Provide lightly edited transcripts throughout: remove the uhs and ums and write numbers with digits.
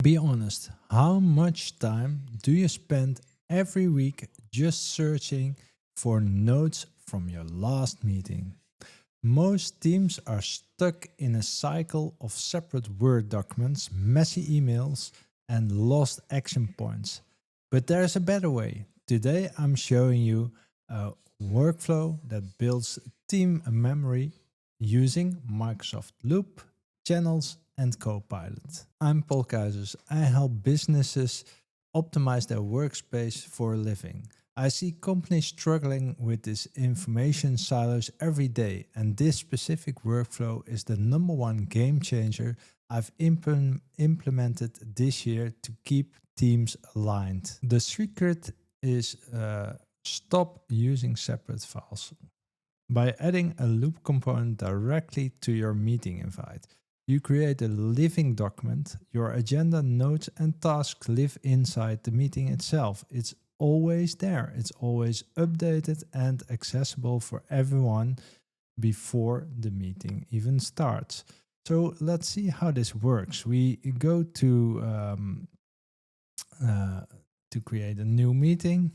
Be honest, how much time do you spend every week just searching for notes from your last meeting? Most teams are stuck in a cycle of separate Word documents, messy emails, and lost action points. But there's a better way. Today I'm showing you a workflow that builds team memory using Microsoft Loop, channels, and Copilot. I'm Paul Keijzers. I help businesses optimize their workspace for a living. I see companies struggling with these information silos every day, and this specific workflow is the #1 game changer I've implemented this year to keep teams aligned. The secret is stop using separate files. By adding a loop component directly to your meeting invite, you create a living document. Your agenda, notes, and tasks live inside the meeting itself. It's always there. It's always updated and accessible for everyone before the meeting even starts. So let's see how this works. We go to create a new meeting,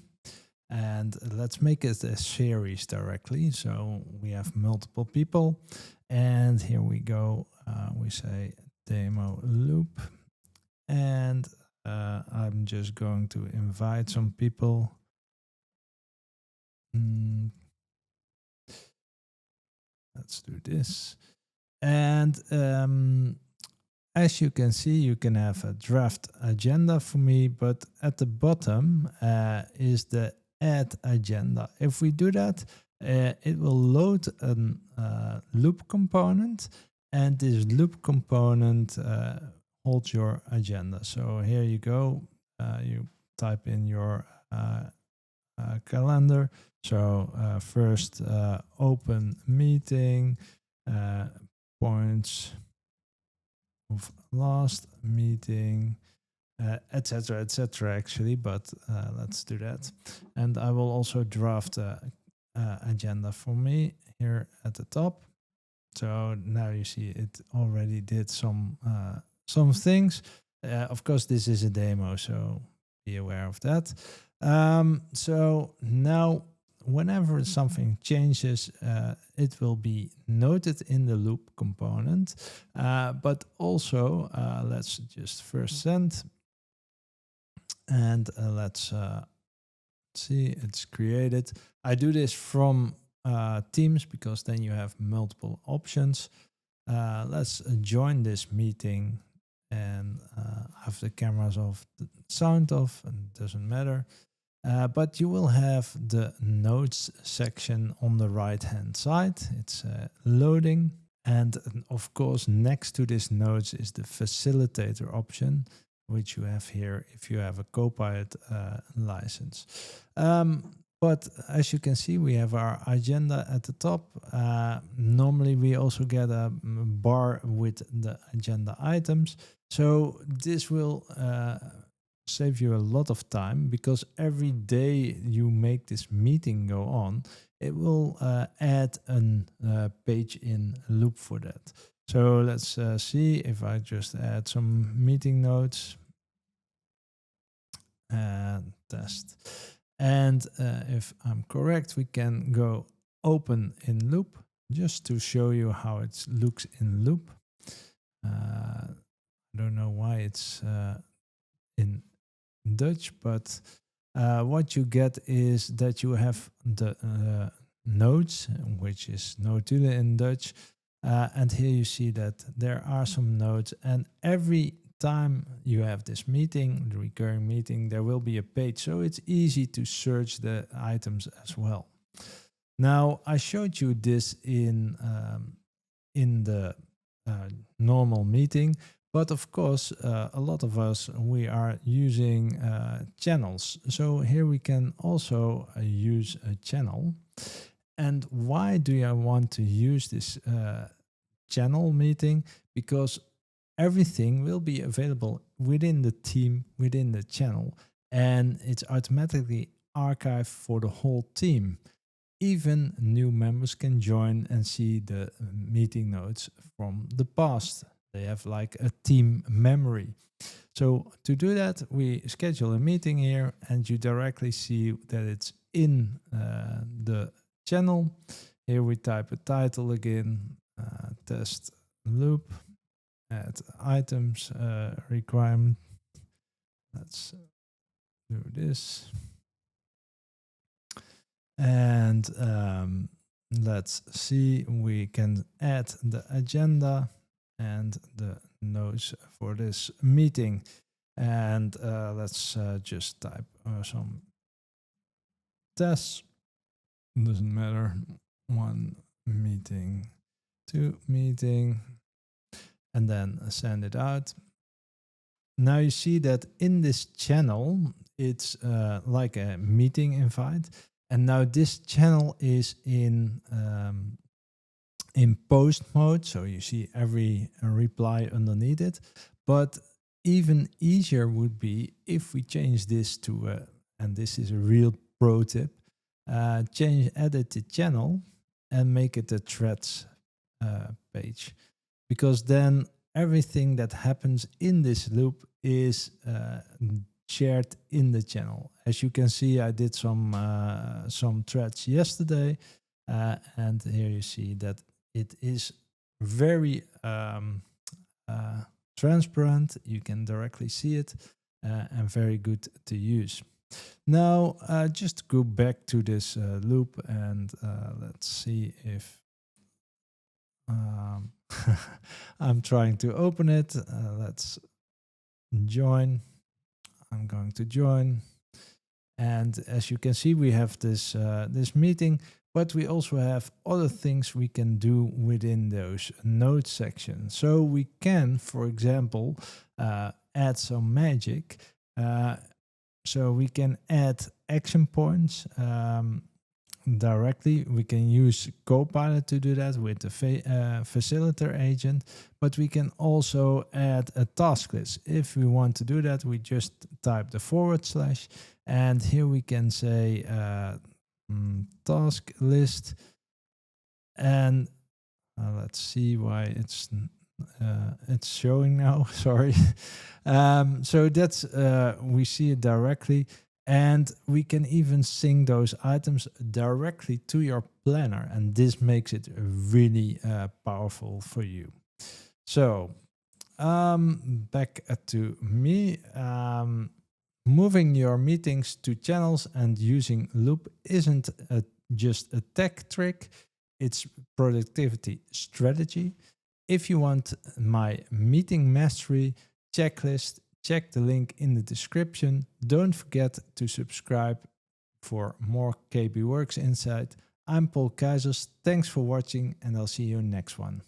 and let's make it a series directly. So we have multiple people, and here we go. We say demo loop, and I'm just going to invite some people. Let's do this. And as you can see, you can have a draft agenda for me, but at the bottom is the add agenda. If we do that, it will load a loop component, and this loop component holds your agenda. So here you go. You type in your calendar. So first open meeting, points of last meeting, etc., etc. actually, but let's do that. And I will also draft a agenda for me here at the top. So now you see it already did some things. Of course, this is a demo, so be aware of that. So now whenever something changes, it will be noted in the loop component, but also let's just first send, and let's see, it's created. I do this from Teams because then you have multiple options. Let's join this meeting and have the cameras off, the sound off, and it doesn't matter. But you will have the notes section on the right hand side. It's loading, and of course next to this notes is the facilitator option, which you have here if you have a Copilot license. But as you can see, we have our agenda at the top. Normally we also get a bar with the agenda items. So this will save you a lot of time, because every day you make this meeting go on, it will add a page in loop for that. So let's see if I just add some meeting notes and test. And if I'm correct, we can go open in loop just to show you how it looks in loop. I don't know why it's in Dutch, but what you get is that you have the notes, which is notulen in Dutch, and here you see that there are some notes, and every time you have this meeting, the recurring meeting, there will be a page, so it's easy to search the items as well. Now, I showed you this in the normal meeting, but of course, a lot of us, we are using channels. So here we can also use a channel. And why do I want to use this channel meeting? Because everything will be available within the team, within the channel, and it's automatically archived for the whole team. Even new members can join and see the meeting notes from the past. They have like a team memory. So to do that, we schedule a meeting here, and you directly see that it's in the channel. Here we type a title again, test loop, add items requirement. Let's do this. And let's see, we can add the agenda and the notes for this meeting. And let's just type some tests. Doesn't matter. 1 meeting, 2 meeting, and then send it out. Now you see that in this channel, it's like a meeting invite. And now this channel is in post mode. So you see every reply underneath it. But even easier would be if we change this to, and this is a real pro tip, edit the channel and make it a threads page. Because then everything that happens in this loop is shared in the channel. As you can see, I did some threads yesterday, and here you see that it is very transparent. You can directly see it, and very good to use. Now, just go back to this loop, and let's see if I'm trying to open it. Let's join. I'm going to join. And as you can see, we have this this meeting, but we also have other things we can do within those notes sections. So we can, for example, add some magic. So we can add action points directly. We can use Copilot to do that with the facilitator agent, but we can also add a task list. If we want to do that, we just type the / and here we can say task list, and let's see why it's showing now. Sorry. So that's we see it directly. And we can even sync those items directly to your planner. And this makes it really powerful for you. So back to me. Moving your meetings to channels and using Loop isn't just a tech trick. It's productivity strategy. If you want my meeting mastery checklist, check the link in the description. Don't forget to subscribe for more KbWorks insight. I'm Keijzers. Thanks for watching, and I'll see you next one.